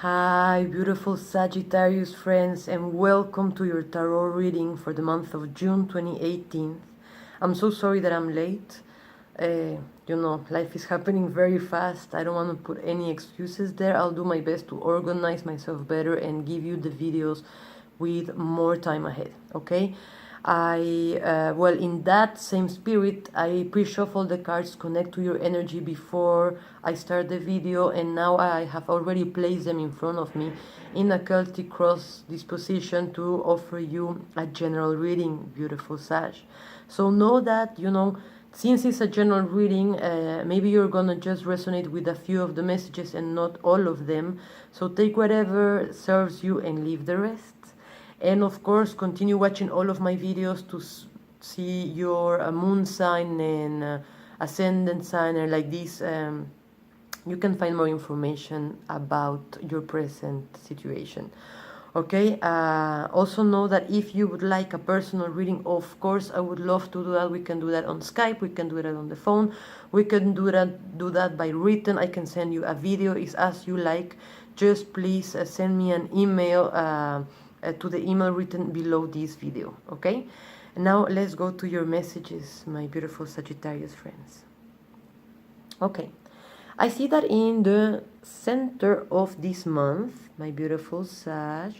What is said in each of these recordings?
Hi, beautiful Sagittarius friends, and welcome to your tarot reading for the month of June 2018. I'm so sorry that I'm late. Life is happening very fast. I don't want to put any excuses there. I'll do my best to organize myself better and give you the videos with more time ahead, okay? In that same spirit, I pre-shuffle the cards, connect to your energy before I start the video, and now I have already placed them in front of me in a Celtic cross disposition to offer you a general reading, beautiful Sag. So know that, since it's a general reading, maybe you're gonna just resonate with a few of the messages and not all of them. So take whatever serves you and leave the rest. And of course, continue watching all of my videos to see your moon sign and ascendant sign, or like this. You can find more information about your present situation. Okay, also know that if you would like a personal reading, of course, I would love to do that. We can do that on Skype, we can do that on the phone, we can do that by written. I can send you a video, it's as you like. Just please send me an email to the email written below this video, okay? And now let's go to your messages, my beautiful Sagittarius friends. Okay, I see that in the center of this month, my beautiful Sag,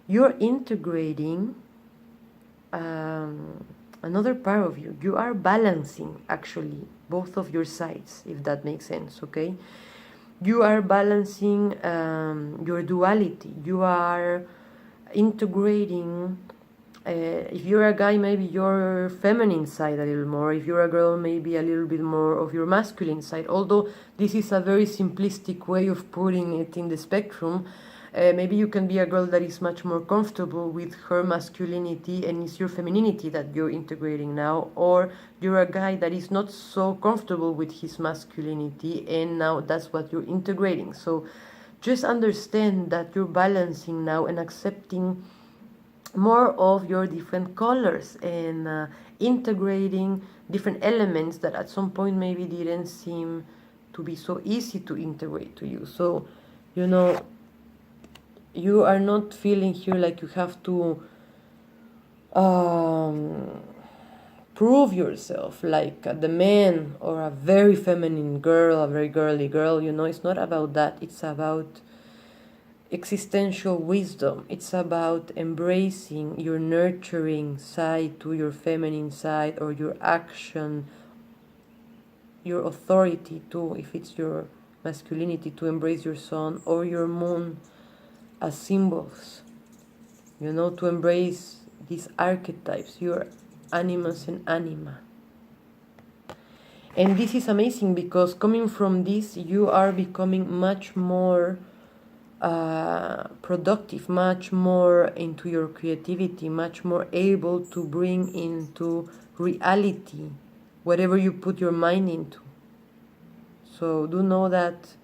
you're integrating another part of you. You are balancing, actually, both of your sides, if that makes sense, okay? You are balancing your duality. You are integrating, if you're a guy, maybe your feminine side a little more. If you're a girl, maybe a little bit more of your masculine side. Although this is a very simplistic way of putting it in the spectrum. Maybe you can be a girl that is much more comfortable with her masculinity and it's your femininity that you're integrating now, or you're a guy that is not so comfortable with his masculinity and now that's what you're integrating. So just understand that you're balancing now and accepting more of your different colors and integrating different elements that at some point maybe didn't seem to be so easy to integrate to you. So, you are not feeling here like you have to prove yourself like the man or a very feminine girl, a very girly girl. It's not about that. It's about existential wisdom. It's about embracing your nurturing side to your feminine side, or your action, your authority too, if it's your masculinity, to embrace your sun or your moon as symbols, to embrace these archetypes, your animus and anima. And this is amazing because coming from this, you are becoming much more productive, much more into your creativity, much more able to bring into reality whatever you put your mind into. So do know that.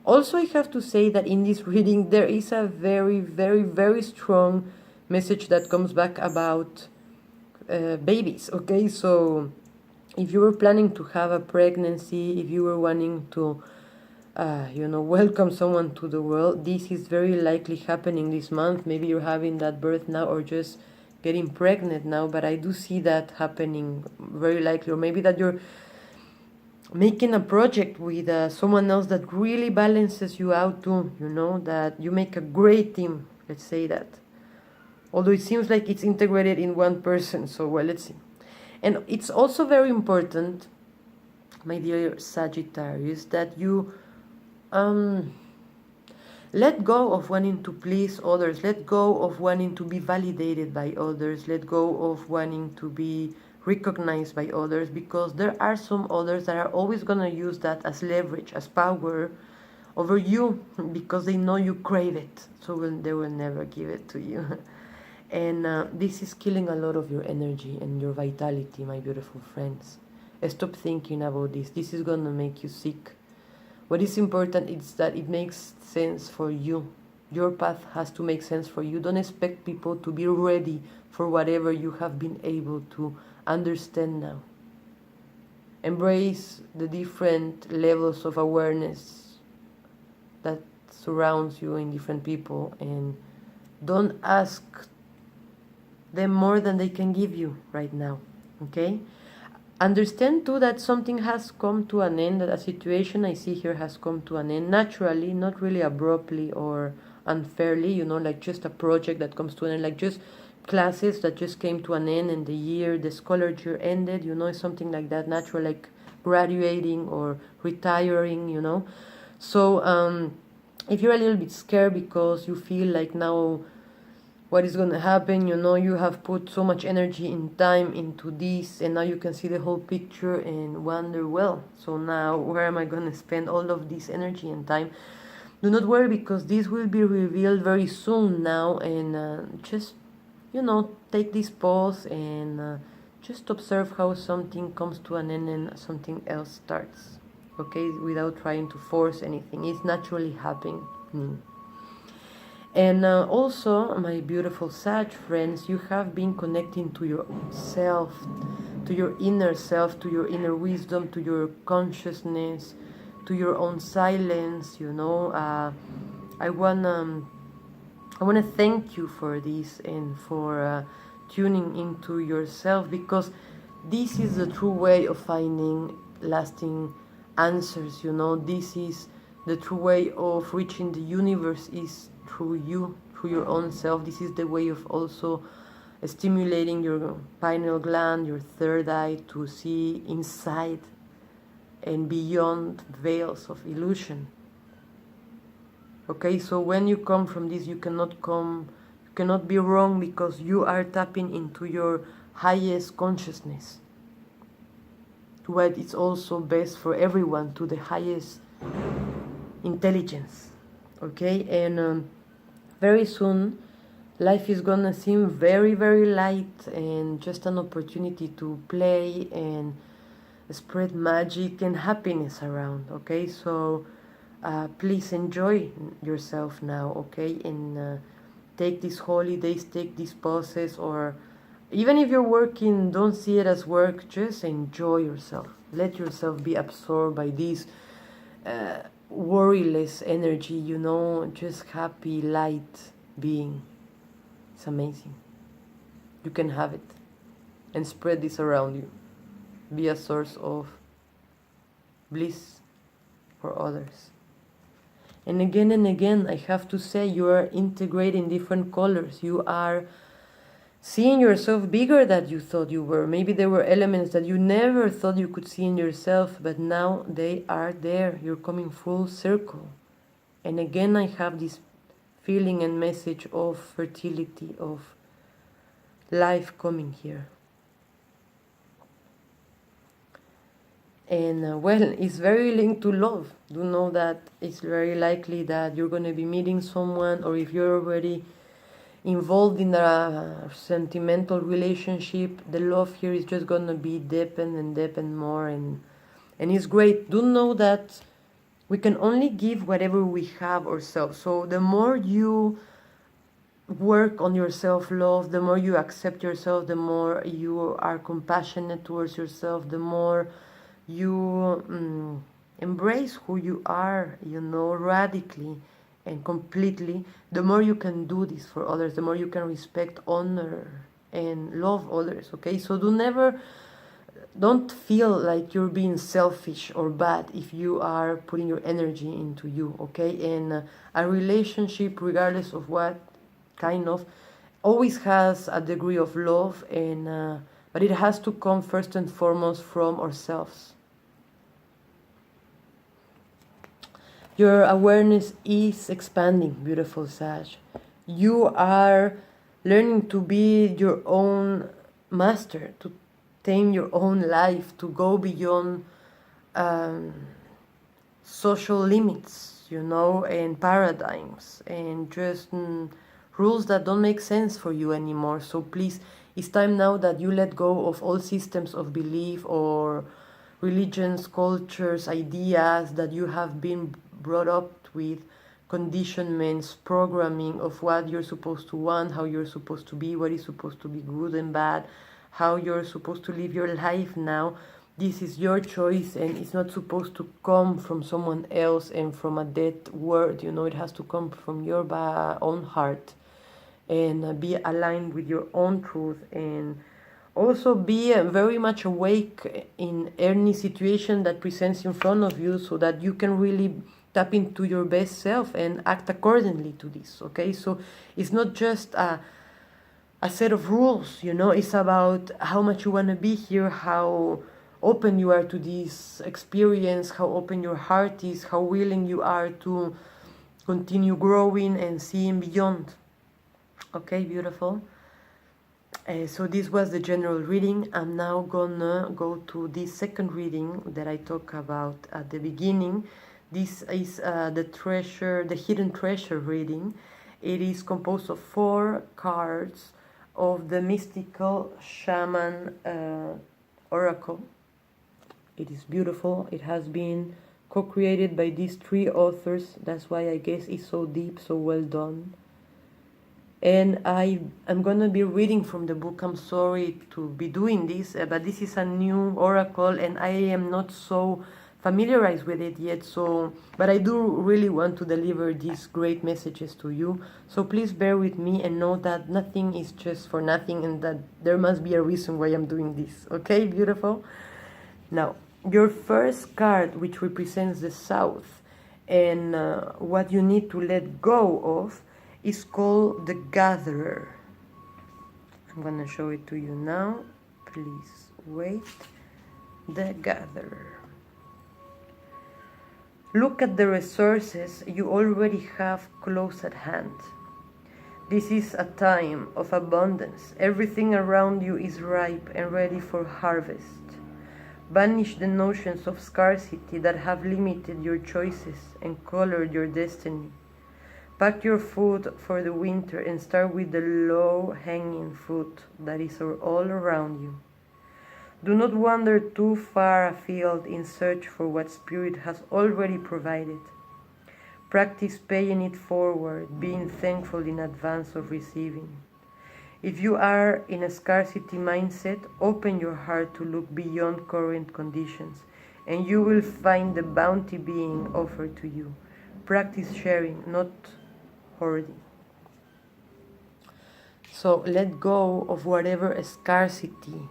Also, I have to say that in this reading there is a very, very, very strong message that comes back about babies, okay? So if you were planning to have a pregnancy, if you were wanting to welcome someone to the world, this is very likely happening this month. Maybe you're having that birth now or just getting pregnant now, but I do see that happening very likely. Or maybe that you're making a project with someone else that really balances you out too, that you make a great team, let's say that. Although it seems like it's integrated in one person, so well, let's see. And it's also very important, my dear Sagittarius, that you let go of wanting to please others, let go of wanting to be validated by others, let go of wanting to be recognized by others, because there are some others that are always going to use that as leverage, as power over you, because they know you crave it, so they will never give it to you. And this is killing a lot of your energy and your vitality, my beautiful friends. Stop thinking about this. This is going to make you sick. What is important is that it makes sense for you. Your path has to make sense for you. Don't expect people to be ready for whatever you have been able to understand now. Embrace the different levels of awareness that surrounds you in different people, and don't ask them more than they can give you right now, okay? Understand too that something has come to an end, that a situation I see here has come to an end naturally, not really abruptly or unfairly, you know, like just a project that comes to an end, like just classes that just came to an end and the scholar year ended, you know, it's something like that, natural, like graduating or retiring, you know. So if you're a little bit scared because you feel like now what is going to happen, you know, you have put so much energy and time into this, and now you can see the whole picture and wonder, well, so now where am I going to spend all of this energy and time? Do not worry, because this will be revealed very soon now, and just, you know, take this pause and just observe how something comes to an end and something else starts, okay, without trying to force anything. It's naturally happening. And also, my beautiful Sag friends, you have been connecting to yourself, to your inner self, to your inner wisdom, to your consciousness, to your own silence, you know. I wanna thank you for this and for tuning into yourself, because this is the true way of finding lasting answers, you know. This is the true way of reaching the universe, is through you, through your own self. This is the way of also stimulating your pineal gland, your third eye, to see inside and beyond veils of illusion. Okay, so when you come from this, you cannot be wrong, because you are tapping into your highest consciousness, to what is also best for everyone, to the highest intelligence. Okay, and very soon life is gonna seem very, very light and just an opportunity to play and spread magic and happiness around. Okay, so please enjoy yourself now, okay, and take these holidays, take these pauses, or even if you're working, don't see it as work, just enjoy yourself. Let yourself be absorbed by this worryless energy, you know, just happy, light being. It's amazing. You can have it, and spread this around you. Be a source of bliss for others. And again, I have to say, you are integrating different colors. You are seeing yourself bigger than you thought you were. Maybe there were elements that you never thought you could see in yourself, but now they are there. You're coming full circle. And again, I have this feeling and message of fertility, of life coming here. And well, it's very linked to love. Do know that it's very likely that you're going to be meeting someone, or if you're already involved in a sentimental relationship, the love here is just going to be deepen and deepen more, and it's great. Do know that we can only give whatever we have ourselves. So the more you work on your self-love, the more you accept yourself, the more you are compassionate towards yourself, the more you embrace who you are, you know, radically and completely, the more you can do this for others, the more you can respect, honor, and love others, okay? So don't feel like you're being selfish or bad if you are putting your energy into you, okay? And a relationship, regardless of what kind of, always has a degree of love, and but it has to come first and foremost from ourselves. Your awareness is expanding, beautiful Sag. You are learning to be your own master, to tame your own life, to go beyond social limits, you know, and paradigms, and just rules that don't make sense for you anymore. So please, it's time now that you let go of all systems of belief or religions, cultures, ideas that you have been brought up with, conditionments, programming of what you're supposed to want, how you're supposed to be, what is supposed to be good and bad, how you're supposed to live your life now. This is your choice, and it's not supposed to come from someone else and from a dead word. You know, it has to come from your own heart, and be aligned with your own truth, and also be very much awake in any situation that presents in front of you, so that you can really tap into your best self and act accordingly to this. Okay, so it's not just a set of rules, you know, it's about how much you want to be here, how open you are to this experience, how open your heart is, how willing you are to continue growing and seeing beyond. Okay, beautiful. So this was the general reading. I'm now gonna go to this second reading that I talked about at the beginning. This is the hidden treasure reading. It is composed of 4 cards of the mystical shaman oracle. It is beautiful. It has been co-created by these 3 authors. That's why I guess it's so deep, so well done. And I'm gonna be reading from the book. I'm sorry to be doing this, but this is a new oracle and I am not so familiarized with it yet, but I do really want to deliver these great messages to you. So please bear with me and know that nothing is just for nothing, and that there must be a reason why I'm doing this. Okay, beautiful? Now, your first card, which represents the South, and what you need to let go of, is called the Gatherer. I'm gonna show it to you now. Please wait. The Gatherer. Look at the resources you already have close at hand. This is a time of abundance. Everything around you is ripe and ready for harvest. Banish the notions of scarcity that have limited your choices and colored your destiny. Pack your food for the winter and start with the low-hanging fruit that is all around you. Do not wander too far afield in search for what Spirit has already provided. Practice paying it forward, being thankful in advance of receiving. If you are in a scarcity mindset, open your heart to look beyond current conditions, and you will find the bounty being offered to you. Practice sharing, not hoarding. So let go of whatever scarcity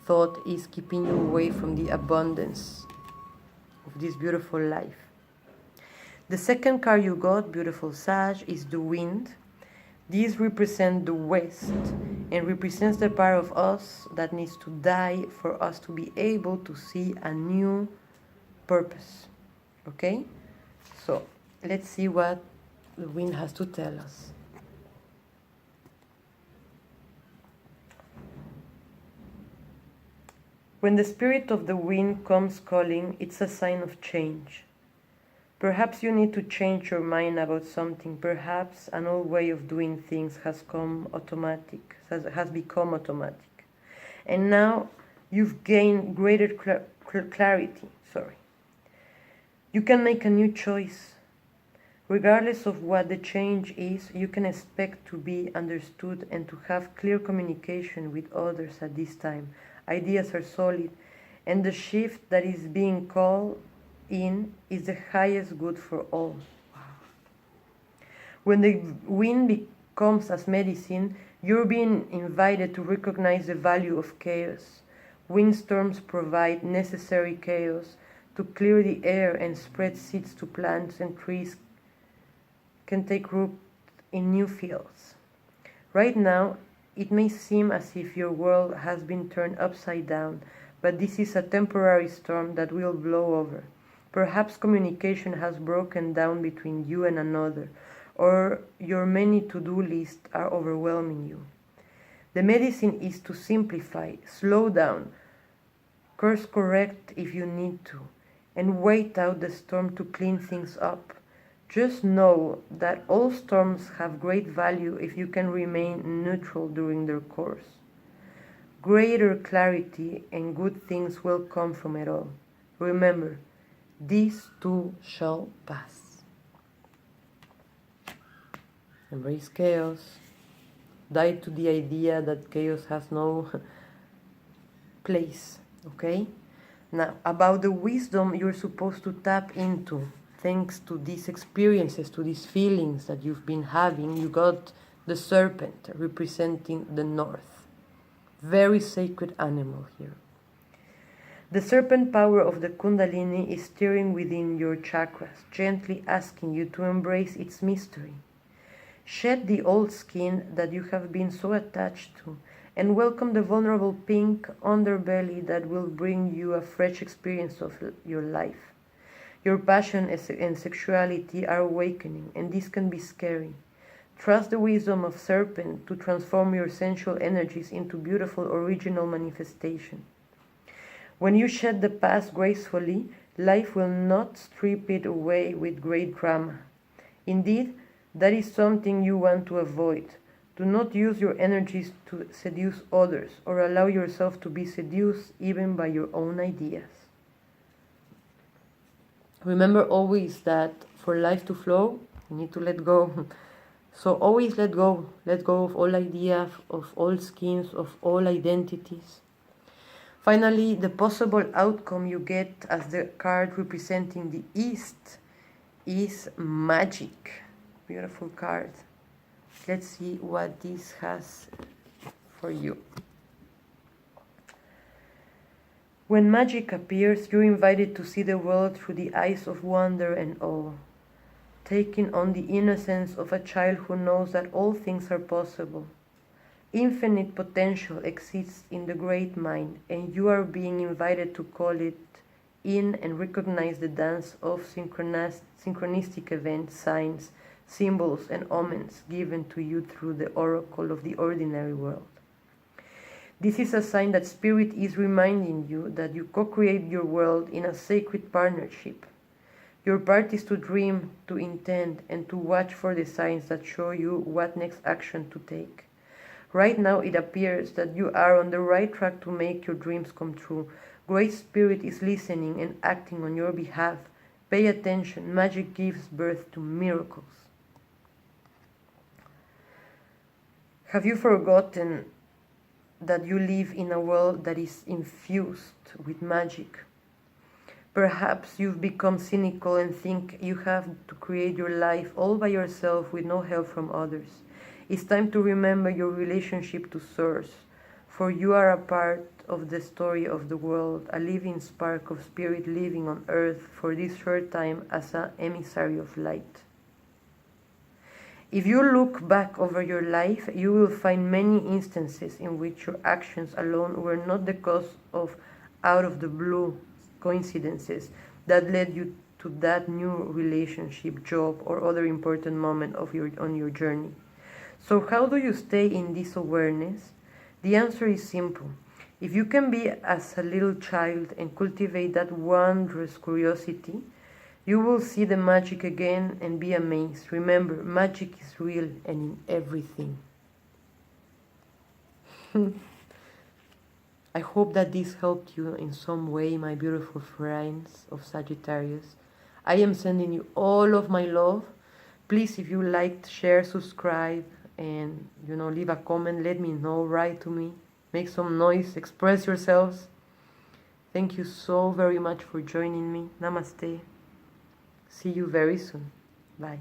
thought is keeping you away from the abundance of this beautiful life. The second card you got, beautiful Sag, is the Wind. These represent the West and represents the part of us that needs to die for us to be able to see a new purpose. Okay? So let's see what the Wind has to tell us. When the spirit of the wind comes calling, it's a sign of change. Perhaps you need to change your mind about something. Perhaps an old way of doing things has become automatic. And now you've gained greater clarity. You can make a new choice. Regardless of what the change is, you can expect to be understood and to have clear communication with others at this time. Ideas are solid, and the shift that is being called in is the highest good for all. Wow. When the wind becomes as medicine, you're being invited to recognize the value of chaos. Windstorms provide necessary chaos to clear the air and spread seeds to plants and trees can take root in new fields. Right now, it may seem as if your world has been turned upside down, but this is a temporary storm that will blow over. Perhaps communication has broken down between you and another, or your many to-do lists are overwhelming you. The medicine is to simplify, slow down, course correct if you need to, and wait out the storm to clean things up. Just know that all storms have great value if you can remain neutral during their course. Greater clarity and good things will come from it all. Remember, these too shall pass. Embrace chaos. Die to the idea that chaos has no place, okay? Now, about the wisdom you're supposed to tap into, thanks to these experiences, to these feelings that you've been having, you got the serpent representing the north. Very sacred animal here. The serpent power of the Kundalini is stirring within your chakras, gently asking you to embrace its mystery. Shed the old skin that you have been so attached to, and welcome the vulnerable pink underbelly that will bring you a fresh experience of your life. Your passion and sexuality are awakening, and this can be scary. Trust the wisdom of serpent to transform your sensual energies into beautiful original manifestation. When you shed the past gracefully, life will not strip it away with great drama. Indeed, that is something you want to avoid. Do not use your energies to seduce others or allow yourself to be seduced even by your own ideas. Remember always that for life to flow, you need to let go. So always let go. Let go of all ideas, of all schemes, of all identities. Finally, the possible outcome you get as the card representing the East is magic. Beautiful card. Let's see what this has for you. When magic appears, you're invited to see the world through the eyes of wonder and awe, taking on the innocence of a child who knows that all things are possible. Infinite potential exists in the great mind, and you are being invited to call it in and recognize the dance of synchronistic events, signs, symbols, and omens given to you through the oracle of the ordinary world. This is a sign that Spirit is reminding you that you co-create your world in a sacred partnership. Your part is to dream, to intend, and to watch for the signs that show you what next action to take. Right now it appears that you are on the right track to make your dreams come true. Great Spirit is listening and acting on your behalf. Pay attention, magic gives birth to miracles. Have you forgotten that you live in a world that is infused with magic? Perhaps you've become cynical and think you have to create your life all by yourself with no help from others. It's time to remember your relationship to Source, for you are a part of the story of the world, a living spark of spirit living on earth for this short time as an emissary of light. If you look back over your life, you will find many instances in which your actions alone were not the cause of out-of-the-blue coincidences that led you to that new relationship, job, or other important moment on your journey. So how do you stay in this awareness? The answer is simple. If you can be as a little child and cultivate that wondrous curiosity, you will see the magic again and be amazed. Remember, magic is real and in everything. I hope that this helped you in some way, my beautiful friends of Sagittarius. I am sending you all of my love. Please, if you liked, share, subscribe, and leave a comment. Let me know, write to me, make some noise, express yourselves. Thank you so very much for joining me. Namaste. See you very soon. Bye.